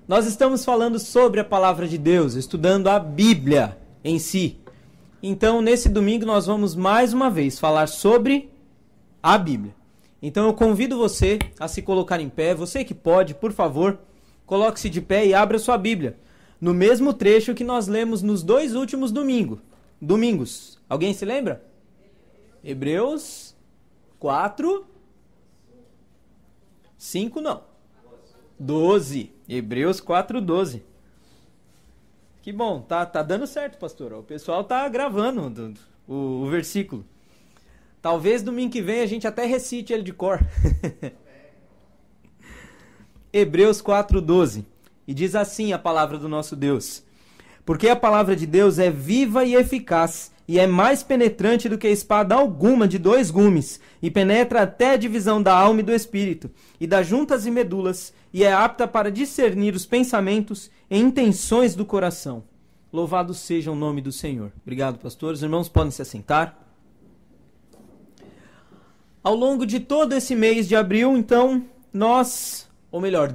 Nós estamos falando sobre a palavra de Deus, estudando a Bíblia em si. Então, nesse domingo, nós vamos mais uma vez falar sobre a Bíblia. Então, eu convido você a se colocar em pé. Você que pode, por favor, coloque-se de pé e abra sua Bíblia. No mesmo trecho que nós lemos nos 2 últimos domingos. Alguém se lembra? Hebreus 4, 5 não. 12. Hebreus 4, 12. Que bom, tá dando certo, pastor. O pessoal tá gravando o versículo. Talvez domingo que vem a gente até recite ele de cor. Hebreus 4, 12. E diz assim a palavra do nosso Deus: porque a palavra de Deus é viva e eficaz, e é mais penetrante do que espada alguma de 2 gumes, e penetra até a divisão da alma e do espírito, e das juntas e medulas, e é apta para discernir os pensamentos e intenções do coração. Louvado seja o nome do Senhor. Obrigado, pastor. Os irmãos podem se assentar. Ao longo de todo esse mês de abril, então,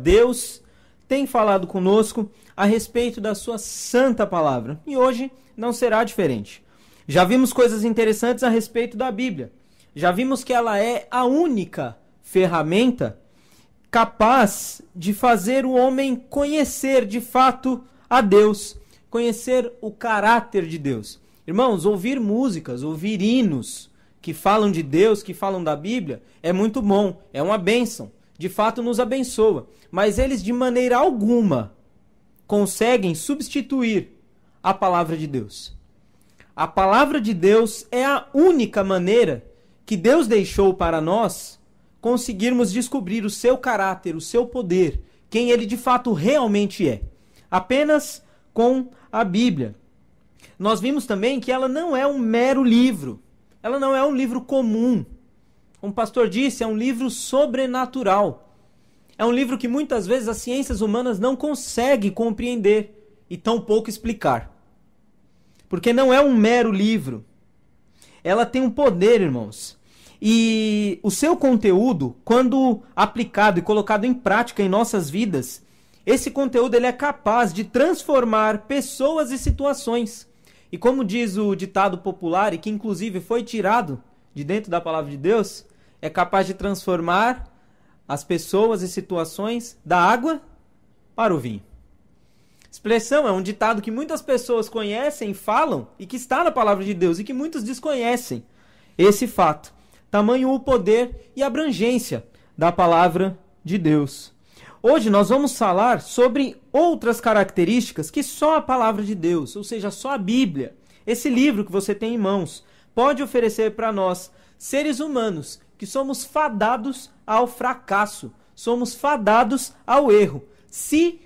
Deus tem falado conosco a respeito da sua santa palavra. E hoje não será diferente. Já vimos coisas interessantes a respeito da Bíblia. Já vimos que ela é a única ferramenta capaz de fazer o homem conhecer de fato a Deus, conhecer o caráter de Deus. Irmãos, ouvir músicas, ouvir hinos que falam de Deus, que falam da Bíblia, é muito bom, é uma bênção. De fato nos abençoa. Mas eles de maneira alguma conseguem substituir a palavra de Deus. A palavra de Deus é a única maneira que Deus deixou para nós conseguirmos descobrir o seu caráter, o seu poder, quem ele de fato realmente é. Apenas com a Bíblia. Nós vimos também que ela não é um mero livro. Ela não é um livro comum. Como o pastor disse, é um livro sobrenatural. É um livro que muitas vezes as ciências humanas não conseguem compreender e tampouco explicar. Porque não é um mero livro. Ela tem um poder, irmãos. E o seu conteúdo, quando aplicado e colocado em prática em nossas vidas, esse conteúdo ele é capaz de transformar pessoas e situações. E como diz o ditado popular, e que inclusive foi tirado de dentro da palavra de Deus, é capaz de transformar as pessoas e situações da água para o vinho. Expressão é um ditado que muitas pessoas conhecem, falam, e que está na palavra de Deus, e que muitos desconhecem esse fato. Tamanho o poder e abrangência da palavra de Deus. Hoje nós vamos falar sobre outras características que só a palavra de Deus, ou seja, só a Bíblia, esse livro que você tem em mãos, pode oferecer para nós, seres humanos, que somos fadados ao fracasso, somos fadados ao erro, se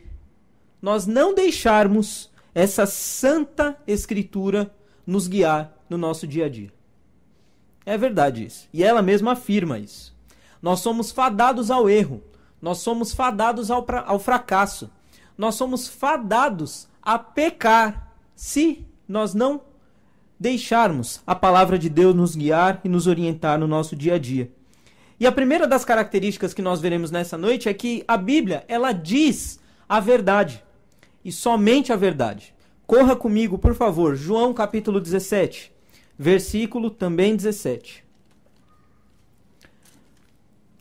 nós não deixarmos essa santa escritura nos guiar no nosso dia a dia. É verdade isso. E ela mesma afirma isso. Nós somos fadados ao erro. Nós somos fadados ao fracasso. Nós somos fadados a pecar se nós não deixarmos a palavra de Deus nos guiar e nos orientar no nosso dia a dia. E a primeira das características que nós veremos nessa noite é que a Bíblia, ela diz a verdade. E somente a verdade. Corra comigo, por favor, João capítulo 17, versículo também 17.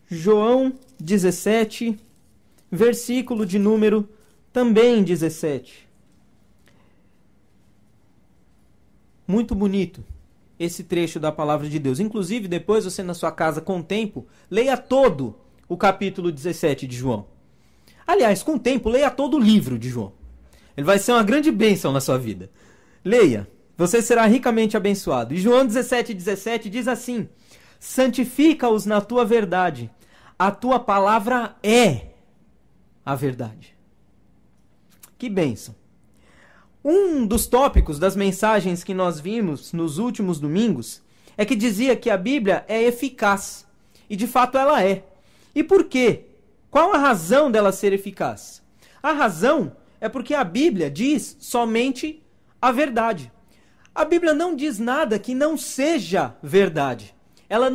João 17, versículo de número também 17. Muito bonito esse trecho da palavra de Deus. Inclusive, depois você na sua casa, com tempo, leia todo o capítulo 17 de João. Aliás, com tempo, leia todo o livro de João. Ele vai ser uma grande bênção na sua vida. Leia, você será ricamente abençoado. E João 17, 17 diz assim: santifica-os na tua verdade. A tua palavra é a verdade. Que bênção. Um dos tópicos das mensagens que nós vimos nos últimos domingos é que dizia que a Bíblia é eficaz. E de fato ela é. E por quê? Qual a razão dela ser eficaz? A razão é porque a Bíblia diz somente a verdade. A Bíblia não diz nada que não seja verdade. Ela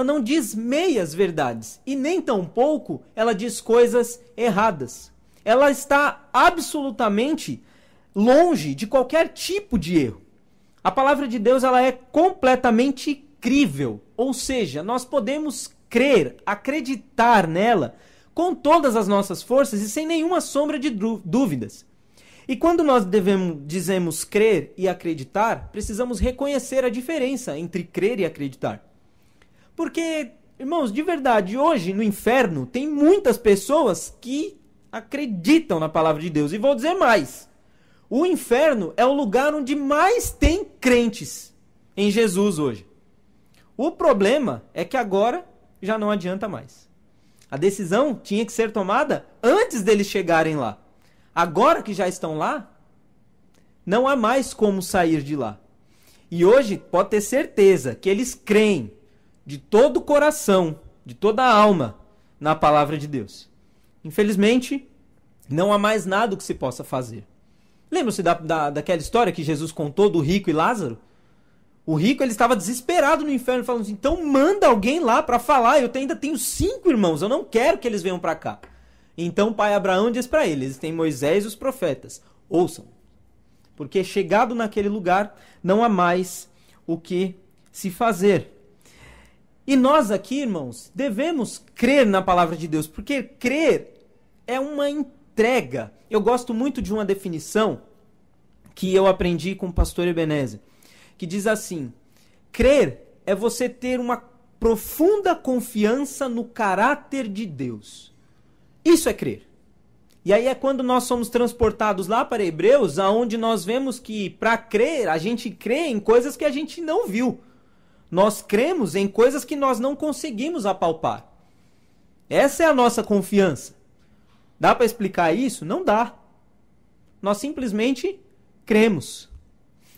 não diz meias verdades. E nem tampouco ela diz coisas erradas. ela está absolutamente longe de qualquer tipo de erro. A palavra de Deus, ela é completamente crível, ou seja, nós podemos crer, acreditar nela com todas as nossas forças e sem nenhuma sombra de dúvidas. E quando nós dizemos crer e acreditar, precisamos reconhecer a diferença entre crer e acreditar. Porque, irmãos, de verdade, hoje no inferno tem muitas pessoas que acreditam na palavra de Deus. E vou dizer mais. O inferno é o lugar onde mais tem crentes em Jesus hoje. O problema é que agora já não adianta mais. A decisão tinha que ser tomada antes deles chegarem lá. Agora que já estão lá, não há mais como sair de lá. E hoje pode ter certeza que eles creem de todo o coração, de toda a alma, na palavra de Deus. Infelizmente, não há mais nada que se possa fazer. Lembra-se daquela história que Jesus contou do rico e Lázaro? O rico, ele estava desesperado no inferno, falando assim, então manda alguém lá para falar, eu ainda tenho 5 irmãos, eu não quero que eles venham para cá. Então o pai Abraão diz para eles, eles têm Moisés e os profetas, ouçam, porque chegado naquele lugar, não há mais o que se fazer. E nós aqui, irmãos, devemos crer na palavra de Deus, porque crer é uma entrega. Eu gosto muito de uma definição que eu aprendi com o pastor Ebenezer, que diz assim, crer é você ter uma profunda confiança no caráter de Deus. Isso é crer. E aí é quando nós somos transportados lá para Hebreus, aonde nós vemos que para crer, a gente crê em coisas que a gente não viu. Nós cremos em coisas que nós não conseguimos apalpar. Essa é a nossa confiança. Dá para explicar isso? Não dá. Nós simplesmente cremos.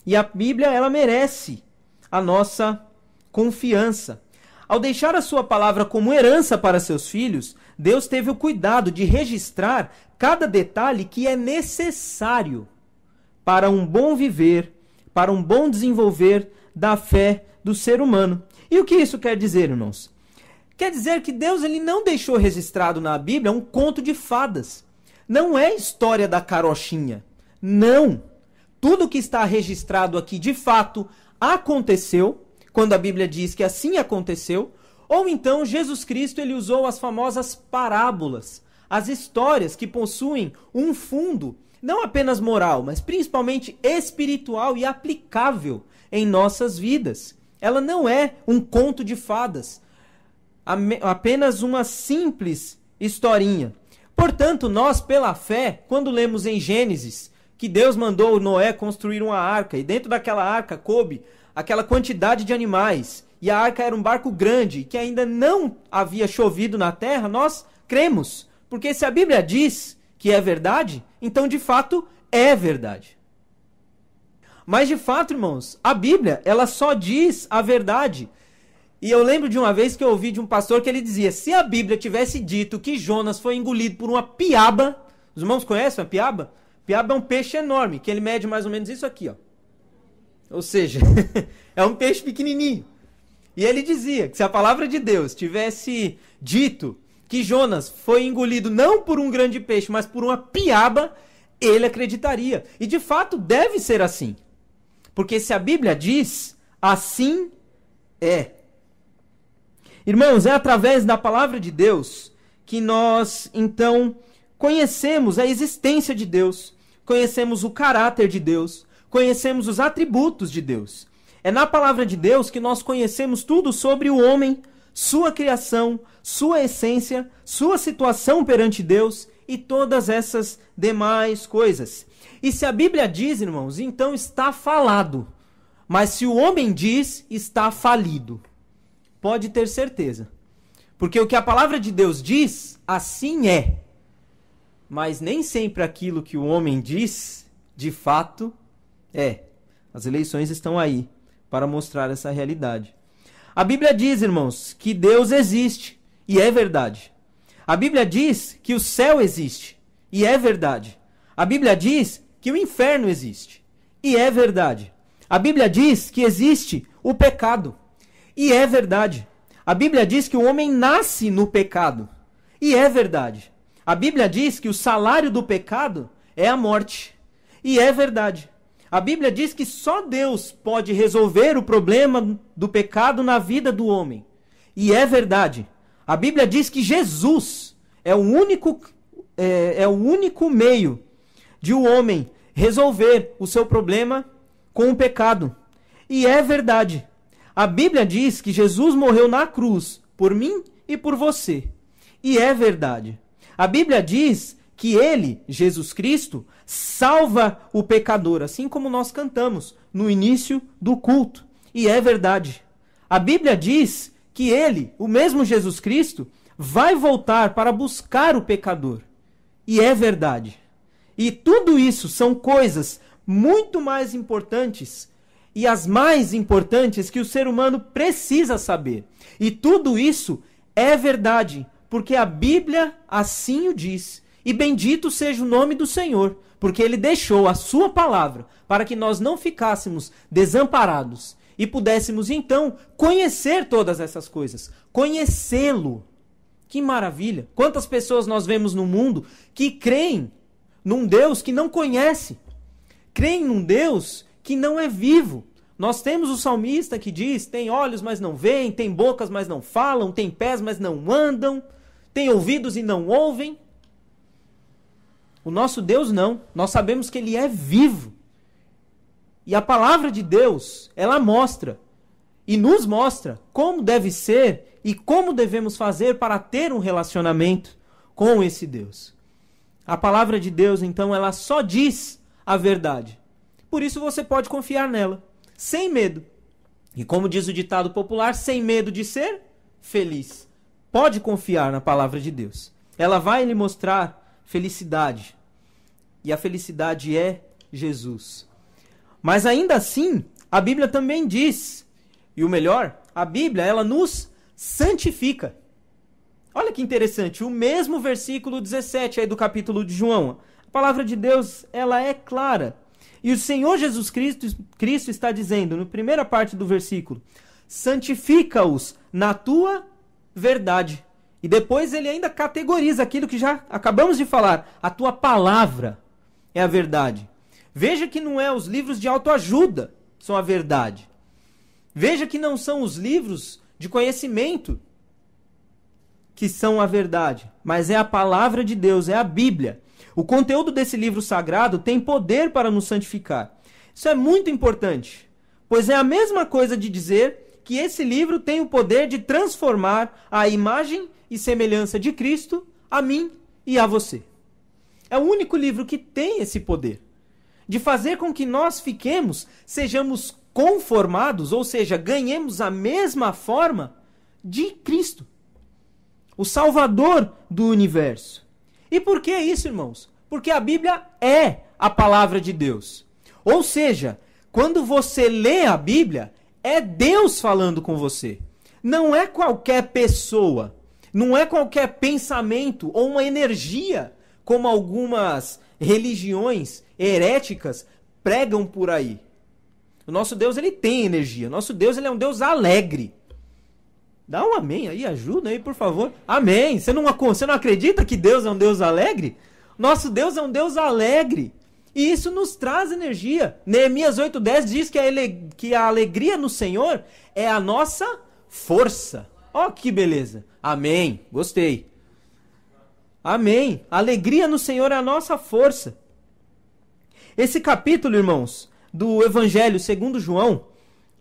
E a Bíblia, ela merece a nossa confiança. Ao deixar a sua palavra como herança para seus filhos, Deus teve o cuidado de registrar cada detalhe que é necessário para um bom viver, para um bom desenvolver da fé do ser humano. E o que isso quer dizer, irmãos? Quer dizer que Deus, ele não deixou registrado na Bíblia um conto de fadas. Não é história da carochinha. Não. Tudo que está registrado aqui, de fato, aconteceu, quando a Bíblia diz que assim aconteceu, ou então Jesus Cristo, ele usou as famosas parábolas, as histórias que possuem um fundo, não apenas moral, mas principalmente espiritual e aplicável em nossas vidas. Ela não é um conto de fadas, apenas uma simples historinha. Portanto, nós, pela fé, quando lemos em Gênesis, que Deus mandou Noé construir uma arca, e dentro daquela arca coube aquela quantidade de animais, e a arca era um barco grande, que ainda não havia chovido na terra, nós cremos. Porque se a Bíblia diz que é verdade, então de fato é verdade. Mas de fato, irmãos, a Bíblia, ela só diz a verdade. E eu lembro de uma vez que eu ouvi de um pastor que ele dizia, se a Bíblia tivesse dito que Jonas foi engolido por uma piaba, os irmãos conhecem a piaba? Piaba é um peixe enorme, que ele mede mais ou menos isso aqui, ó. Ou seja, é um peixe pequenininho. E ele dizia que se a palavra de Deus tivesse dito que Jonas foi engolido não por um grande peixe, mas por uma piaba, ele acreditaria. E de fato deve ser assim. Porque se a Bíblia diz, assim é. Irmãos, é através da palavra de Deus que nós, então, conhecemos a existência de Deus, conhecemos o caráter de Deus, conhecemos os atributos de Deus. É na palavra de Deus que nós conhecemos tudo sobre o homem, sua criação, sua essência, sua situação perante Deus e todas essas demais coisas. E se a Bíblia diz, irmãos, então está falado. Mas se o homem diz, está falido. Pode ter certeza. Porque o que a palavra de Deus diz, assim é. Mas nem sempre aquilo que o homem diz, de fato, é. As eleições estão aí para mostrar essa realidade. A Bíblia diz, irmãos, que Deus existe, e é verdade. A Bíblia diz que o céu existe, e é verdade. A Bíblia diz que o inferno existe, e é verdade. A Bíblia diz que existe o pecado, e é verdade. A Bíblia diz que o homem nasce no pecado, e é verdade. A Bíblia diz que o salário do pecado é a morte. E é verdade. A Bíblia diz que só Deus pode resolver o problema do pecado na vida do homem. E é verdade. A Bíblia diz que Jesus é o único meio de o homem resolver o seu problema com o pecado. E é verdade. A Bíblia diz que Jesus morreu na cruz por mim e por você. E é verdade. A Bíblia diz que ele, Jesus Cristo, salva o pecador, assim como nós cantamos no início do culto. E é verdade. A Bíblia diz que ele, o mesmo Jesus Cristo, vai voltar para buscar o pecador. E é verdade. E tudo isso são coisas muito mais importantes e as mais importantes que o ser humano precisa saber. E tudo isso é verdade, porque a Bíblia assim o diz. E bendito seja o nome do Senhor, porque Ele deixou a sua palavra para que nós não ficássemos desamparados e pudéssemos então conhecer todas essas coisas, conhecê-lo. Que maravilha! Quantas pessoas nós vemos no mundo que creem num Deus que não conhece, creem num Deus que não é vivo. Nós temos o salmista que diz: tem olhos, mas não veem, tem bocas, mas não falam, tem pés, mas não andam, tem ouvidos e não ouvem. O nosso Deus não. Nós sabemos que Ele é vivo. E a palavra de Deus, ela mostra e nos mostra como deve ser e como devemos fazer para ter um relacionamento com esse Deus. A palavra de Deus, então, ela só diz a verdade. Por isso você pode confiar nela, sem medo. E como diz o ditado popular, sem medo de ser feliz. Pode confiar na palavra de Deus. Ela vai lhe mostrar felicidade. E a felicidade é Jesus. Mas ainda assim, a Bíblia também diz, e o melhor, a Bíblia, ela nos santifica. Olha que interessante, o mesmo versículo 17 aí do capítulo de João. A palavra de Deus, ela é clara. E o Senhor Jesus Cristo está dizendo, na primeira parte do versículo, santifica-os na tua verdade. E depois ele ainda categoriza aquilo que já acabamos de falar. A tua palavra é a verdade. Veja que não é os livros de autoajuda que são a verdade. Veja que não são os livros de conhecimento que são a verdade, mas é a palavra de Deus, é a Bíblia. O conteúdo desse livro sagrado tem poder para nos santificar. Isso é muito importante, pois é a mesma coisa de dizer que esse livro tem o poder de transformar a imagem e semelhança de Cristo a mim e a você. É o único livro que tem esse poder de fazer com que nós sejamos conformados, ou seja, ganhemos a mesma forma de Cristo, o Salvador do universo. E por que isso, irmãos? Porque a Bíblia é a palavra de Deus. Ou seja, quando você lê a Bíblia, é Deus falando com você. Não é qualquer pessoa, não é qualquer pensamento ou uma energia, como algumas religiões heréticas pregam por aí. O nosso Deus, ele tem energia. O nosso Deus, ele é um Deus alegre. Dá um amém aí, ajuda aí, por favor. Amém. Você não acredita que Deus é um Deus alegre? Nosso Deus é um Deus alegre. E isso nos traz energia. Neemias 8:10 diz que a alegria no Senhor é a nossa força. Ó, que beleza. Amém. Gostei. Amém. A alegria no Senhor é a nossa força. Esse capítulo, irmãos, do Evangelho segundo João,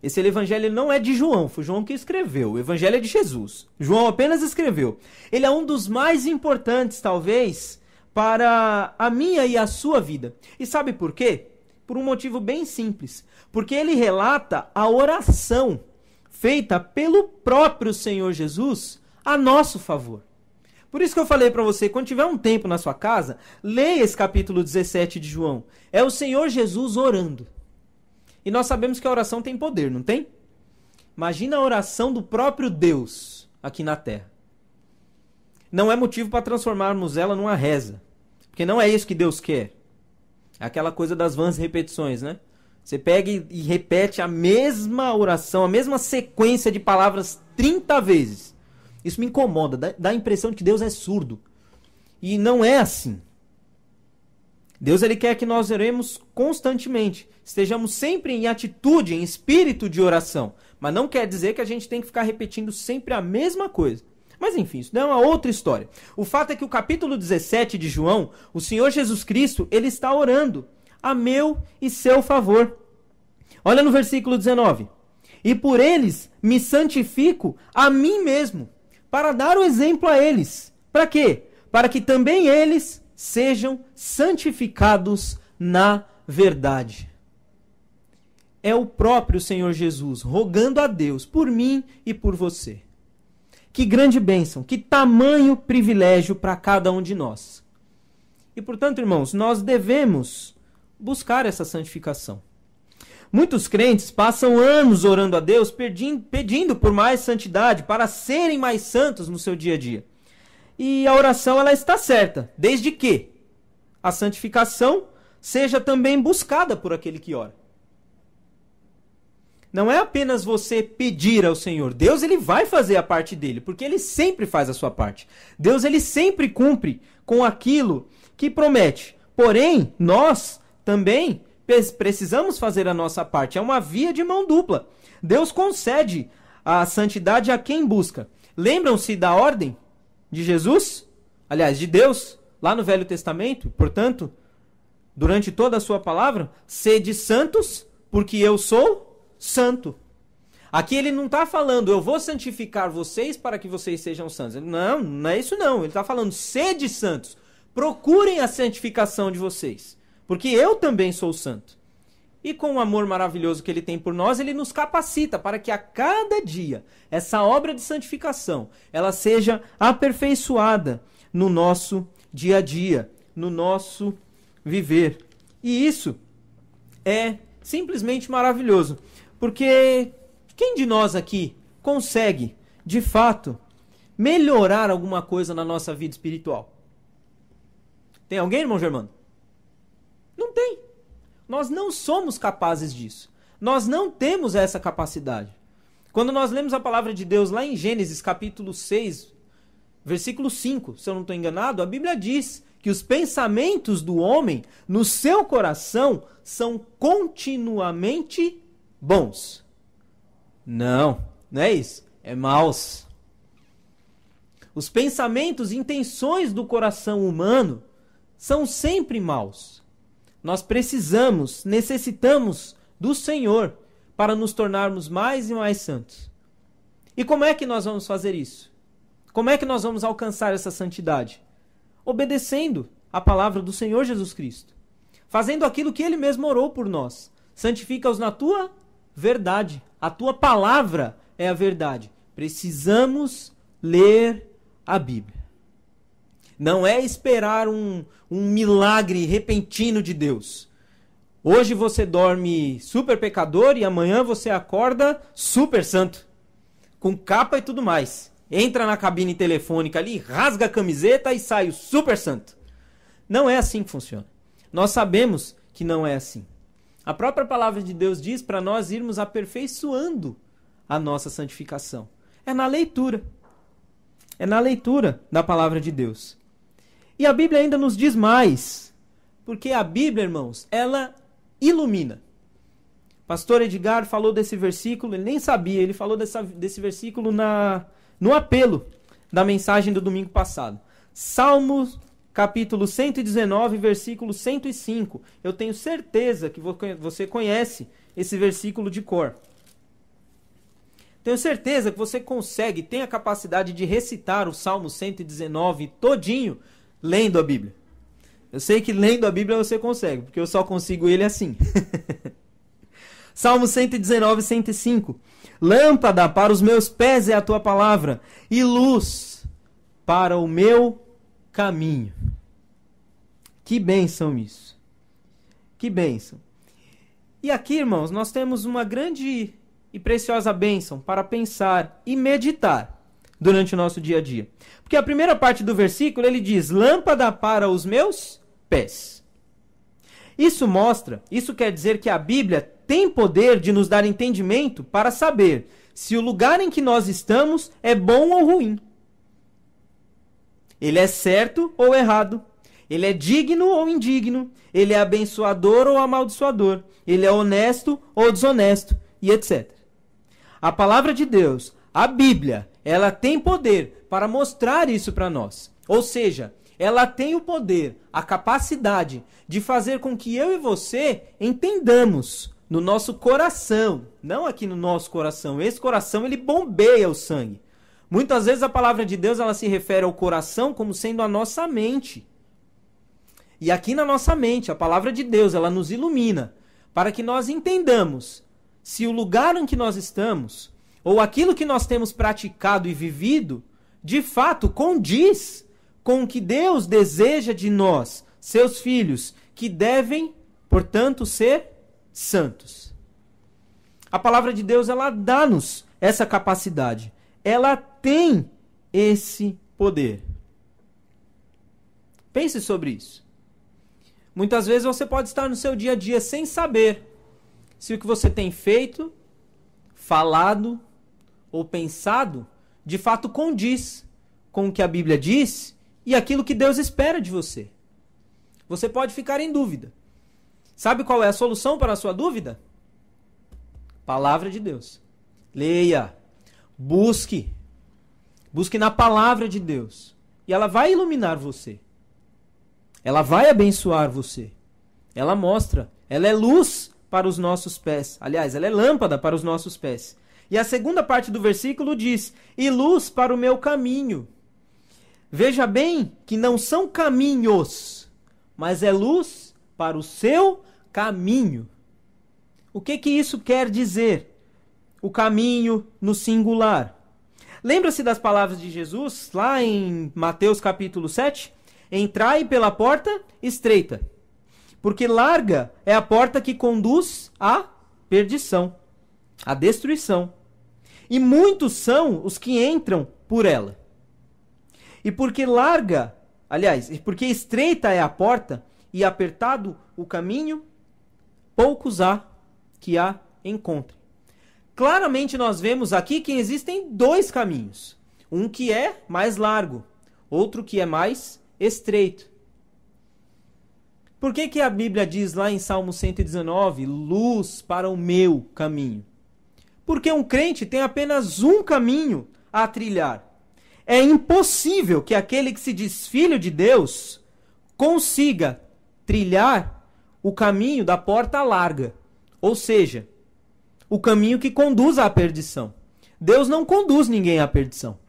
esse evangelho não é de João, foi João que escreveu. O evangelho é de Jesus. João apenas escreveu. Ele é um dos mais importantes, talvez, para a minha e a sua vida. E sabe por quê? Por um motivo bem simples. Porque ele relata a oração feita pelo próprio Senhor Jesus a nosso favor. Por isso que eu falei para você, quando tiver um tempo na sua casa, leia esse capítulo 17 de João. É o Senhor Jesus orando. E nós sabemos que a oração tem poder, não tem? Imagina a oração do próprio Deus aqui na Terra. Não é motivo para transformarmos ela numa reza. Porque não é isso que Deus quer. É aquela coisa das vãs repetições, né? Você pega e repete a mesma oração, a mesma sequência de palavras 30 vezes. Isso me incomoda, dá a impressão de que Deus é surdo. E não é assim. Deus ele quer que nós oremos constantemente, estejamos sempre em atitude, em espírito de oração. Mas não quer dizer que a gente tem que ficar repetindo sempre a mesma coisa. Mas enfim, isso é uma outra história. O fato é que o capítulo 17 de João, o Senhor Jesus Cristo, ele está orando a meu e seu favor. Olha no versículo 19. E por eles me santifico a mim mesmo, para dar o exemplo a eles. Para quê? Para que também eles sejam santificados na verdade. É o próprio Senhor Jesus rogando a Deus por mim e por você. Que grande bênção, que tamanho privilégio para cada um de nós. E portanto, irmãos, nós devemos buscar essa santificação. Muitos crentes passam anos orando a Deus, pedindo por mais santidade, para serem mais santos no seu dia a dia. E a oração ela está certa, desde que a santificação seja também buscada por aquele que ora. Não é apenas você pedir ao Senhor. Deus ele vai fazer a parte dele, porque ele sempre faz a sua parte. Deus ele sempre cumpre com aquilo que promete. Porém, nós também precisamos fazer a nossa parte. É uma via de mão dupla. Deus concede a santidade a quem busca. Lembram-se da ordem de Jesus? Aliás, de Deus, lá no Velho Testamento? Portanto, durante toda a sua palavra, sede santos, porque eu sou santo. Aqui ele não está falando, eu vou santificar vocês para que vocês sejam santos. Não, não é isso não. Ele está falando, sede santos. Procurem a santificação de vocês. Porque eu também sou santo. E com o amor maravilhoso que ele tem por nós, ele nos capacita para que a cada dia essa obra de santificação, ela seja aperfeiçoada no nosso dia a dia, no nosso viver. E isso é simplesmente maravilhoso. Porque quem de nós aqui consegue, de fato, melhorar alguma coisa na nossa vida espiritual? Tem alguém, irmão Germano? Não tem. Nós não somos capazes disso. Nós não temos essa capacidade. Quando nós lemos a palavra de Deus lá em Gênesis capítulo 6, versículo 5, se eu não estou enganado, a Bíblia diz que os pensamentos do homem no seu coração são continuamente bons. Não, não é isso. É maus. Os pensamentos e intenções do coração humano são sempre maus. Nós necessitamos do Senhor para nos tornarmos mais e mais santos. E como é que nós vamos fazer isso? Como é que nós vamos alcançar essa santidade? Obedecendo a palavra do Senhor Jesus Cristo. Fazendo aquilo que Ele mesmo orou por nós. Santifica-os na tua verdade. A tua palavra é a verdade. Precisamos ler a Bíblia. Não é esperar um milagre repentino de Deus. Hoje você dorme super pecador e amanhã você acorda super santo. Com capa e tudo mais. Entra na cabine telefônica ali, rasga a camiseta e sai o super santo. Não é assim que funciona. Nós sabemos que não é assim. A própria palavra de Deus diz para nós irmos aperfeiçoando a nossa santificação. É na leitura. É na leitura da palavra de Deus. E a Bíblia ainda nos diz mais. Porque a Bíblia, irmãos, ela ilumina. Pastor Edgar falou desse versículo, ele nem sabia, ele falou desse versículo no apelo da mensagem do domingo passado. Salmos, capítulo 119, versículo 105. Eu tenho certeza que você conhece esse versículo de cor. Tenho certeza que você consegue, tem a capacidade de recitar o Salmo 119 todinho, lendo a Bíblia. Eu sei que lendo a Bíblia você consegue, porque eu só consigo ele assim. Salmo 119, 105. Lâmpada para os meus pés é a tua palavra, e luz para o meu caminho. Que bênção isso. Que bênção. E aqui, irmãos, nós temos uma grande e preciosa bênção para pensar e meditar durante o nosso dia a dia. Porque a primeira parte do versículo, ele diz, lâmpada para os meus pés. Isso quer dizer que a Bíblia tem poder de nos dar entendimento para saber se o lugar em que nós estamos é bom ou ruim. Ele é certo ou errado. Ele é digno ou indigno. Ele é abençoador ou amaldiçoador. Ele é honesto ou desonesto, e etc. A palavra de Deus, a Bíblia, ela tem poder para mostrar isso para nós. Ou seja, ela tem o poder, a capacidade de fazer com que eu e você entendamos no nosso coração, não aqui no nosso coração. Esse coração, ele bombeia o sangue. Muitas vezes a palavra de Deus, ela se refere ao coração como sendo a nossa mente. E aqui na nossa mente, a palavra de Deus, ela nos ilumina para que nós entendamos se o lugar em que nós estamos, ou aquilo que nós temos praticado e vivido, de fato condiz com o que Deus deseja de nós, seus filhos, que devem, portanto, ser santos. A palavra de Deus, ela dá-nos essa capacidade. Ela tem esse poder. Pense sobre isso. Muitas vezes você pode estar no seu dia a dia sem saber se o que você tem feito, falado ou pensado, de fato condiz com o que a Bíblia diz e aquilo que Deus espera de você. Você pode ficar em dúvida. Sabe qual é a solução para a sua dúvida? Palavra de Deus. Leia, busque na palavra de Deus e ela vai iluminar você. Ela vai abençoar você. Ela mostra, ela é luz para os nossos pés. Aliás, ela é lâmpada para os nossos pés. E a segunda parte do versículo diz: e luz para o meu caminho. Veja bem que não são caminhos, mas é luz para o seu caminho. O que isso quer dizer? O caminho no singular. Lembra-se das palavras de Jesus lá em Mateus capítulo 7? Entrai pela porta estreita, porque larga é a porta que conduz à perdição, à destruição. E muitos são os que entram por ela. E porque porque estreita é a porta e apertado o caminho, poucos há que a encontrem. Claramente nós vemos aqui que existem dois caminhos. Um que é mais largo, outro que é mais estreito. Por que a Bíblia diz lá em Salmo 119, luz para o meu caminho? Porque um crente tem apenas um caminho a trilhar. É impossível que aquele que se diz filho de Deus consiga trilhar o caminho da porta larga. Ou seja, o caminho que conduz à perdição. Deus não conduz ninguém à perdição.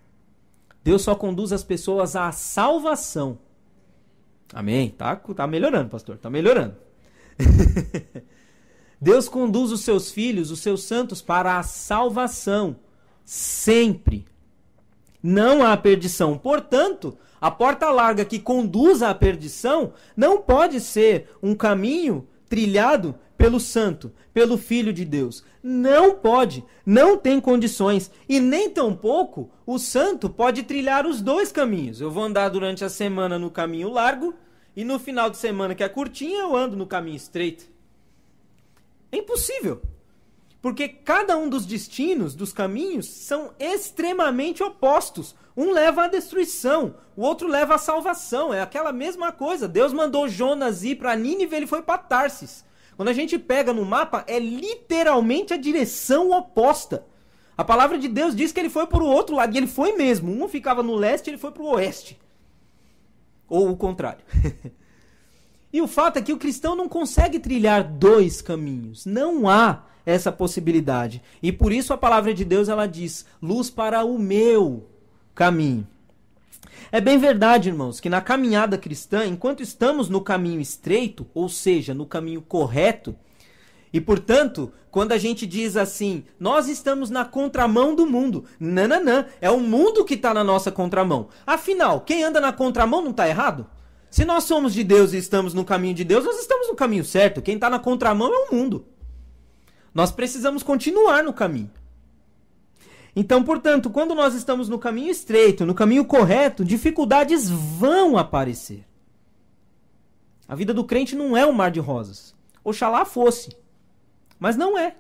Deus só conduz as pessoas à salvação. Amém? Tá melhorando, pastor. Tá melhorando. Deus conduz os seus filhos, os seus santos, para a salvação. Sempre. Não há perdição. Portanto, a porta larga que conduz à perdição não pode ser um caminho trilhado pelo santo, pelo Filho de Deus. Não pode, não tem condições. E nem tampouco o santo pode trilhar os dois caminhos. Eu vou andar durante a semana no caminho largo e no final de semana, que é curtinho, eu ando no caminho estreito. É impossível. Porque cada um dos destinos, dos caminhos, são extremamente opostos. Um leva à destruição, o outro leva à salvação. É aquela mesma coisa. Deus mandou Jonas ir para Nínive, ele foi para Tarsis. Quando a gente pega no mapa, é literalmente a direção oposta. A palavra de Deus diz que ele foi para o outro lado, e ele foi mesmo. Um ficava no leste, ele foi para o oeste. Ou o contrário. E o fato é que o cristão não consegue trilhar dois caminhos. Não há essa possibilidade. E por isso a palavra de Deus, ela diz: luz para o meu caminho. É bem verdade, irmãos, que na caminhada cristã, enquanto estamos no caminho estreito, ou seja, no caminho correto, e portanto, quando a gente diz assim, nós estamos na contramão do mundo. Não, é o mundo que está na nossa contramão. Afinal, quem anda na contramão não está errado? Se nós somos de Deus e estamos no caminho de Deus, nós estamos no caminho certo. Quem está na contramão é o mundo. Nós precisamos continuar no caminho. Então, portanto, quando nós estamos no caminho estreito, no caminho correto, dificuldades vão aparecer. A vida do crente não é um mar de rosas. Oxalá fosse. Mas não é.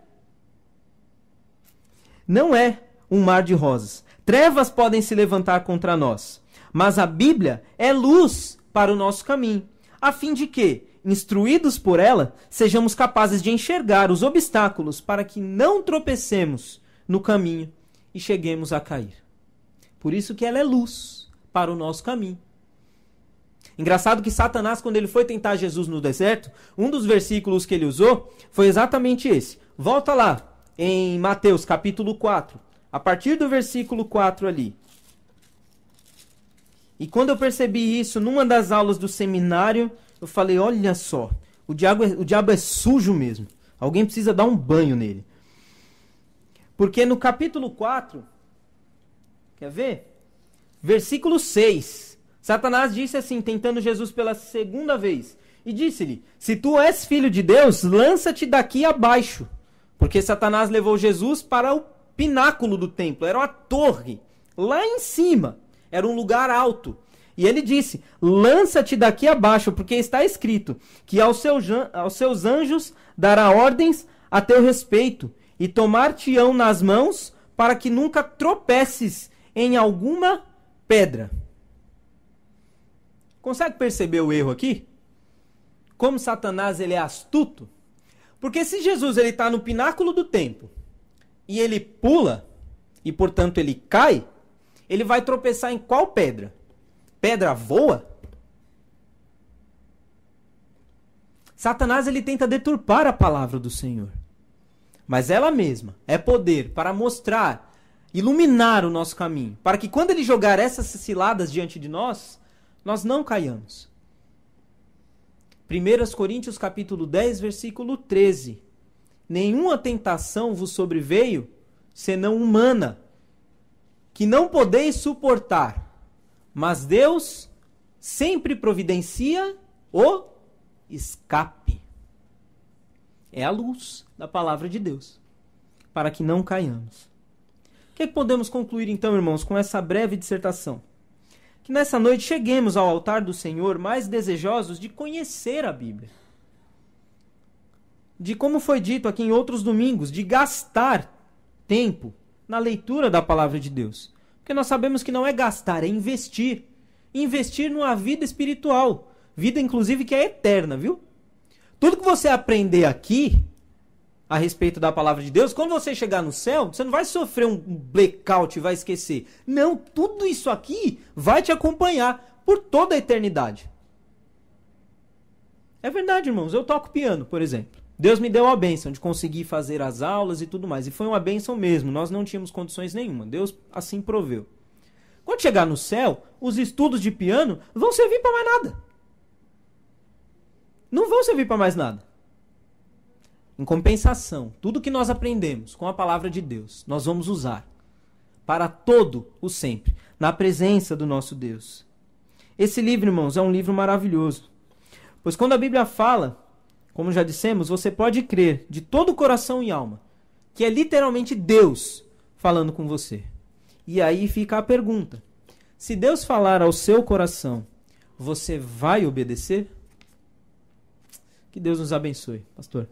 Não é um mar de rosas. Trevas podem se levantar contra nós. Mas a Bíblia é luz para o nosso caminho, a fim de que, instruídos por ela, sejamos capazes de enxergar os obstáculos para que não tropecemos no caminho e cheguemos a cair. Por isso que ela é luz para o nosso caminho. Engraçado que Satanás, quando ele foi tentar Jesus no deserto, um dos versículos que ele usou foi exatamente esse. Volta lá em Mateus capítulo 4, a partir do versículo 4 ali. E quando eu percebi isso numa das aulas do seminário, eu falei, olha só, o diabo é sujo mesmo. Alguém precisa dar um banho nele. Porque no capítulo 4, quer ver? Versículo 6, Satanás disse assim, tentando Jesus pela segunda vez, e disse-lhe, se tu és filho de Deus, lança-te daqui abaixo. Porque Satanás levou Jesus para o pináculo do templo, era uma torre, lá em cima, era um lugar alto. E ele disse, lança-te daqui abaixo, porque está escrito que aos seus anjos dará ordens a teu respeito, e tomar-te-ão nas mãos, para que nunca tropeces em alguma pedra. Consegue perceber o erro aqui? Como Satanás ele é astuto? Porque se Jesus está no pináculo do templo, e ele pula, e portanto ele cai, ele vai tropeçar em qual pedra? Pedra voa? Satanás ele tenta deturpar a palavra do Senhor. Mas ela mesma é poder para mostrar, iluminar o nosso caminho, para que quando ele jogar essas ciladas diante de nós, nós não caiamos. 1 Coríntios capítulo 10, versículo 13. Nenhuma tentação vos sobreveio, senão humana, que não podeis suportar. Mas Deus sempre providencia o escape. É a luz da palavra de Deus, para que não caiamos. O que podemos concluir então, irmãos, com essa breve dissertação? Que nessa noite cheguemos ao altar do Senhor mais desejosos de conhecer a Bíblia. De como foi dito aqui em outros domingos, de gastar tempo na leitura da palavra de Deus. Porque nós sabemos que não é gastar, é investir. Investir numa vida espiritual. Vida, inclusive, que é eterna, viu? Tudo que você aprender aqui, a respeito da palavra de Deus, quando você chegar no céu, você não vai sofrer um blackout e vai esquecer. Não, tudo isso aqui vai te acompanhar por toda a eternidade. É verdade, irmãos. Eu toco piano, por exemplo. Deus me deu a bênção de conseguir fazer as aulas e tudo mais. E foi uma bênção mesmo. Nós não tínhamos condições nenhuma. Deus assim proveu. Quando chegar no céu, os estudos de piano vão servir para mais nada. Não vão servir para mais nada. Em compensação, tudo que nós aprendemos com a palavra de Deus, nós vamos usar para todo o sempre, na presença do nosso Deus. Esse livro, irmãos, é um livro maravilhoso. Pois quando a Bíblia fala, como já dissemos, você pode crer de todo o coração e alma, que é literalmente Deus falando com você. E aí fica a pergunta, se Deus falar ao seu coração, você vai obedecer? Que Deus nos abençoe, pastor.